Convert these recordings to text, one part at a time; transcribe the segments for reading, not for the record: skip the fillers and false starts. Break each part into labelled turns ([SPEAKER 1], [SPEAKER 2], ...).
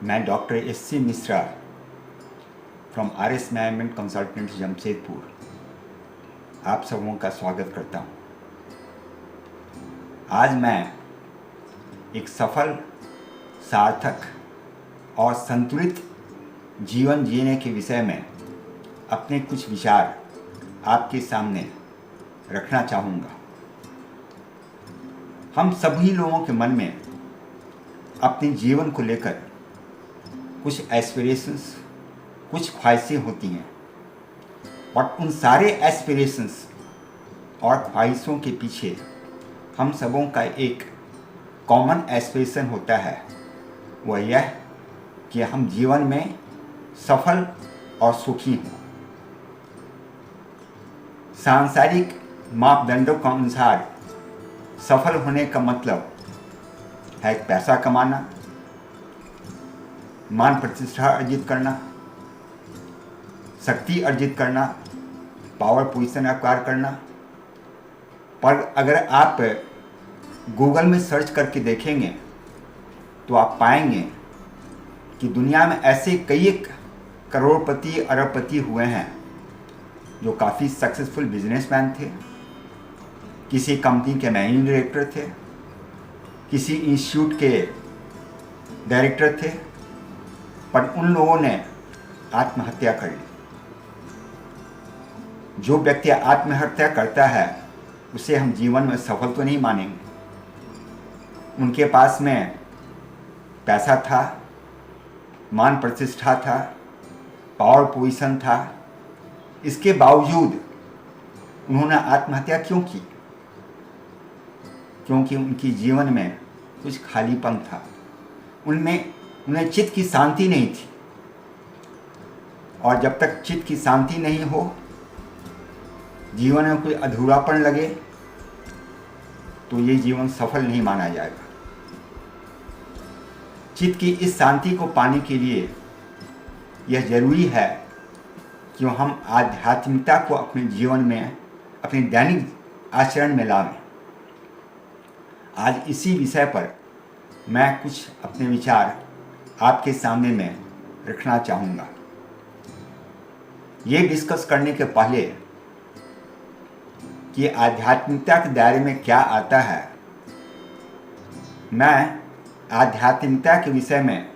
[SPEAKER 1] मैं doctor SC. Mishra from RS. Management consultant Jamshedpur आप सबों का स्वागत करता हूँ। आज मैं एक सफल, सार्थक और संतुलित जीवन जीने के विषय में अपने कुछ विचार आपके सामने रखना चाहूँगा। हम सभी लोगों के मन में अपने जीवन को लेकर कुछ एस्पिरेशंस, कुछ ख्वाहिशें होती हैं और उन सारे एस्पिरेशंस और ख्वाहिशों के पीछे हम सबों का एक कॉमन एस्पिरेशन होता है। वह यह कि हम जीवन में सफल और सुखी हों। सांसारिक मापदंडों के अनुसार सफल होने का मतलब है पैसा कमाना, मान प्रतिष्ठा अर्जित करना, शक्ति अर्जित करना, पावर पोजीशन एक्वायर करना। पर अगर आप गूगल में सर्च करके देखेंगे तो आप पाएंगे कि दुनिया में ऐसे कई करोड़पति, अरबपति हुए हैं जो काफ़ी सक्सेसफुल बिजनेसमैन थे, किसी कंपनी के मैनेजिंग डायरेक्टर थे, किसी इंस्टीट्यूट के डायरेक्टर थे, पर उन लोगों ने आत्महत्या कर ली। जो व्यक्ति आत्महत्या करता है उसे हम जीवन में सफल तो नहीं मानेंगे। उनके पास में पैसा था, मान प्रतिष्ठा था, पावर पोजीशन था, इसके बावजूद उन्होंने आत्महत्या क्यों की? क्योंकि उनकी जीवन में कुछ खालीपन था, उन्हें चित्त की शांति नहीं थी। और जब तक चित्त की शांति नहीं हो, जीवन में कोई अधूरापन लगे, तो ये जीवन सफल नहीं माना जाएगा। चित्त की इस शांति को पाने के लिए यह जरूरी है कि हम आध्यात्मिकता को अपने जीवन में, अपने दैनिक आचरण में लाएं। आज इसी विषय पर मैं कुछ अपने विचार आपके सामने में रखना चाहूँगा। ये डिस्कस करने के पहले कि आध्यात्मिकता के दायरे में क्या आता है, मैं आध्यात्मिकता के विषय में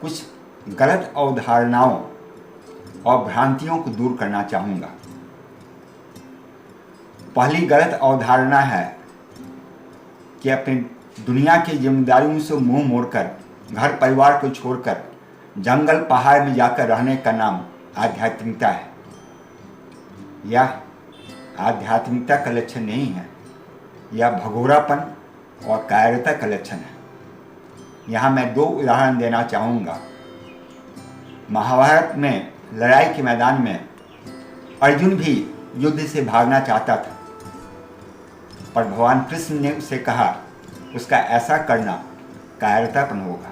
[SPEAKER 1] कुछ गलत अवधारणाओं और भ्रांतियों को दूर करना चाहूँगा। पहली गलत अवधारणा है कि अपनी दुनिया की जिम्मेदारियों से मुंह मोड़कर, घर परिवार को छोड़कर जंगल पहाड़ में जाकर रहने का नाम आध्यात्मिकता है। यह आध्यात्मिकता का लक्षण नहीं है, यह भगोरापन और कायरता का लक्षण है। यहाँ मैं दो उदाहरण देना चाहूँगा। महाभारत में लड़ाई के मैदान में अर्जुन भी युद्ध से भागना चाहता था, पर भगवान कृष्ण ने उसे कहा उसका ऐसा करना कायरतापन होगा।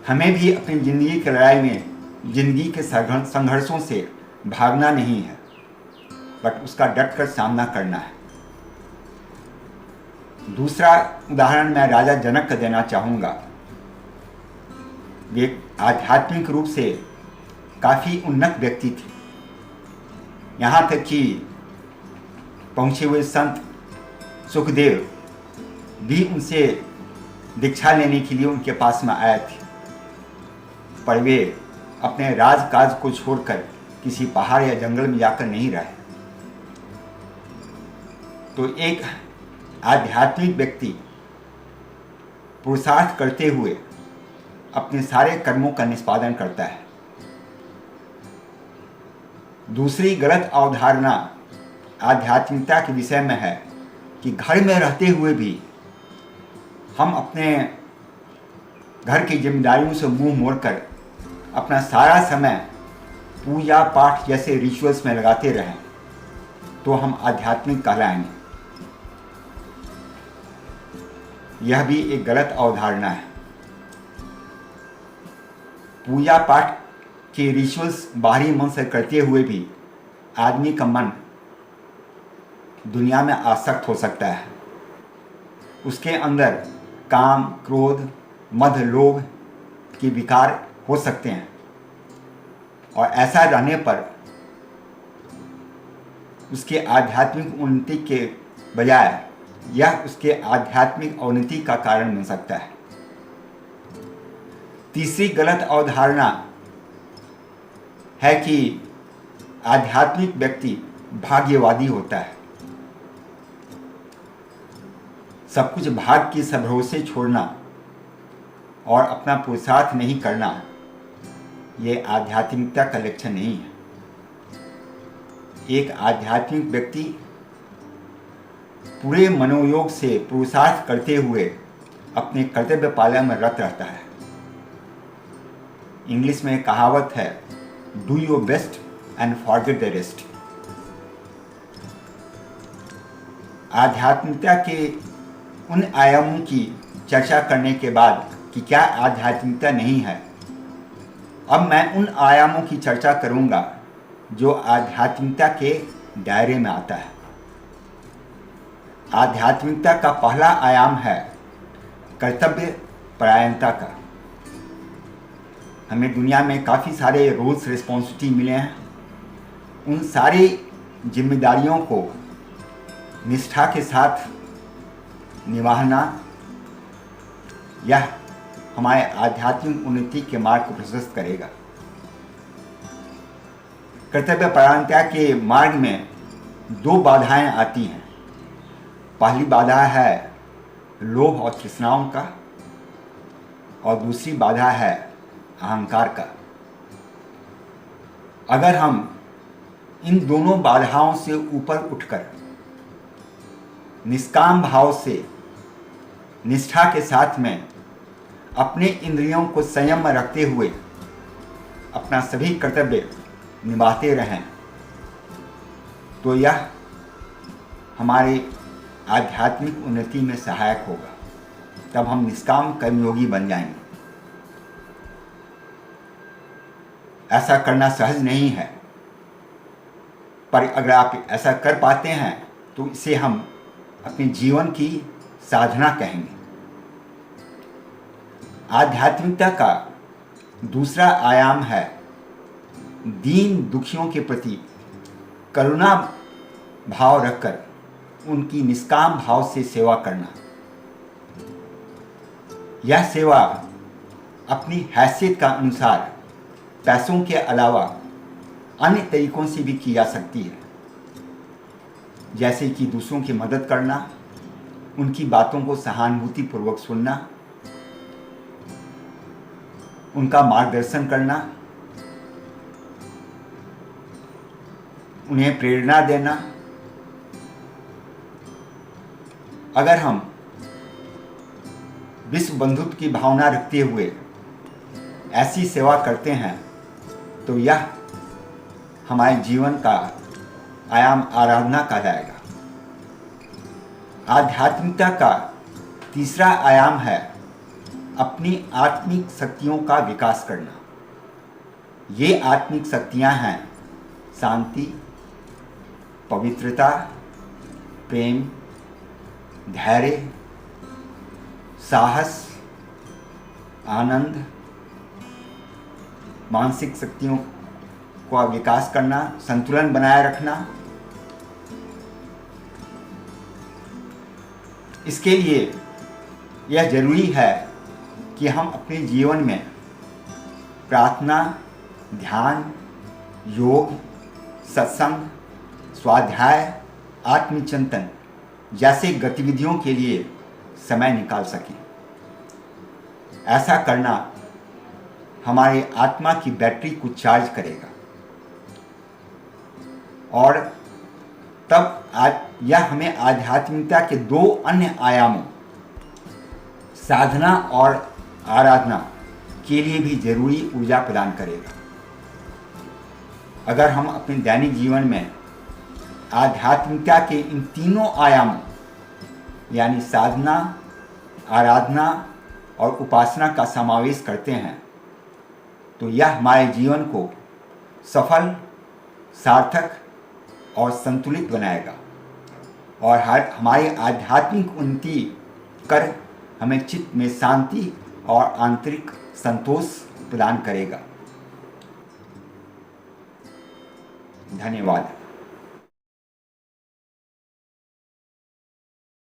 [SPEAKER 1] हमें भी अपनी जिंदगी की लड़ाई में, जिंदगी के संघर्षों से भागना नहीं है, बट उसका डटकर सामना करना है। दूसरा उदाहरण मैं राजा जनक का देना चाहूँगा। वे आध्यात्मिक रूप से काफ़ी उन्नत व्यक्ति थे। यहाँ तक कि पहुँचे हुए संत सुखदेव भी उनसे दीक्षा लेने के लिए उनके पास में आए थे, पर वे अपने राजकाज को छोड़कर किसी पहाड़ या जंगल में जाकर नहीं रहे। तो एक आध्यात्मिक व्यक्ति पुरुषार्थ करते हुए अपने सारे कर्मों का निष्पादन करता है। दूसरी गलत अवधारणा आध्यात्मिकता के विषय में है कि घर में रहते हुए भी हम अपने घर की जिम्मेदारियों से मुंह मोड़कर अपना सारा समय पूजा पाठ जैसे रिचुअल्स में लगाते रहें तो हम आध्यात्मिक कहलाएंगे। यह भी एक गलत अवधारणा है। पूजा पाठ के रिचुअल्स बाहरी मन से करते हुए भी आदमी का मन दुनिया में आसक्त हो सकता है। उसके अंदर काम, क्रोध, मद, लोभ के विकार हो सकते हैं, और ऐसा रहने पर उसके आध्यात्मिक उन्नति के बजाय यह उसके आध्यात्मिक अवनति का कारण बन सकता है। तीसरी गलत अवधारणा है कि आध्यात्मिक व्यक्ति भाग्यवादी होता है। सब कुछ भाग्य के भरोसे छोड़ना और अपना पुरुषार्थ नहीं करना, ये आध्यात्मिकता का लक्षण नहीं है। एक आध्यात्मिक व्यक्ति पूरे मनोयोग से पुरुषार्थ करते हुए अपने कर्तव्य पालन में रत रहता है। इंग्लिश में कहावत है, do your best and forget the rest. आध्यात्मिकता के उन आयामों की चर्चा करने के बाद कि क्या आध्यात्मिकता नहीं है, अब मैं उन आयामों की चर्चा करूंगा जो आध्यात्मिकता के दायरे में आता है। आध्यात्मिकता का पहला आयाम है कर्तव्य परायणता का। हमें दुनिया में काफ़ी सारे रोल्स रिस्पॉन्सिबिलिटी मिले हैं। उन सारी जिम्मेदारियों को निष्ठा के साथ निभाना, यह हमारे आध्यात्मिक उन्नति के मार्ग को प्रशस्त करेगा। कर्तव्य परायणता के मार्ग में दो बाधाएं आती हैं। पहली बाधा है लोभ और तृष्णाओं का, और दूसरी बाधा है अहंकार का। अगर हम इन दोनों बाधाओं से ऊपर उठकर निष्काम भाव से निष्ठा के साथ में अपने इंद्रियों को संयम में रखते हुए अपना सभी कर्तव्य निभाते रहें, तो यह हमारे आध्यात्मिक उन्नति में सहायक होगा। तब हम निष्काम कर्मयोगी बन जाएंगे। ऐसा करना सहज नहीं है, पर अगर आप ऐसा कर पाते हैं तो इसे हम अपने जीवन की साधना कहेंगे। आध्यात्मिकता का दूसरा आयाम है दीन दुखियों के प्रति करुणा भाव रखकर उनकी निष्काम भाव से सेवा करना। यह सेवा अपनी हैसियत का अनुसार पैसों के अलावा अन्य तरीकों से भी की जा सकती है, जैसे कि दूसरों की मदद करना, उनकी बातों को सहानुभूतिपूर्वक सुनना, उनका मार्गदर्शन करना, उन्हें प्रेरणा देना। अगर हम विश्व बंधुत्व की भावना रखते हुए ऐसी सेवा करते हैं तो यह हमारे जीवन का आयाम आराधना कहलाएगा। आध्यात्मिकता का तीसरा आयाम है अपनी आत्मिक शक्तियों का विकास करना। ये आत्मिक शक्तियां हैं शांति, पवित्रता, प्रेम, धैर्य, साहस, आनंद, मानसिक शक्तियों का विकास करना, संतुलन बनाए रखना। इसके लिए यह जरूरी है कि हम अपने जीवन में प्रार्थना, ध्यान, योग, सत्संग, स्वाध्याय, आत्मचिंतन जैसे गतिविधियों के लिए समय निकाल सकें। ऐसा करना हमारे आत्मा की बैटरी को चार्ज करेगा, और तब यह हमें आध्यात्मिकता के दो अन्य आयामों साधना और आराधना के लिए भी जरूरी ऊर्जा प्रदान करेगा। अगर हम अपने दैनिक जीवन में आध्यात्मिकता के इन तीनों आयामों यानी साधना, आराधना और उपासना का समावेश करते हैं तो यह हमारे जीवन को सफल, सार्थक और संतुलित बनाएगा, और हमारी आध्यात्मिक उन्नति कर हमें चित्त में शांति और आंतरिक संतोष प्रदान करेगा। धन्यवाद।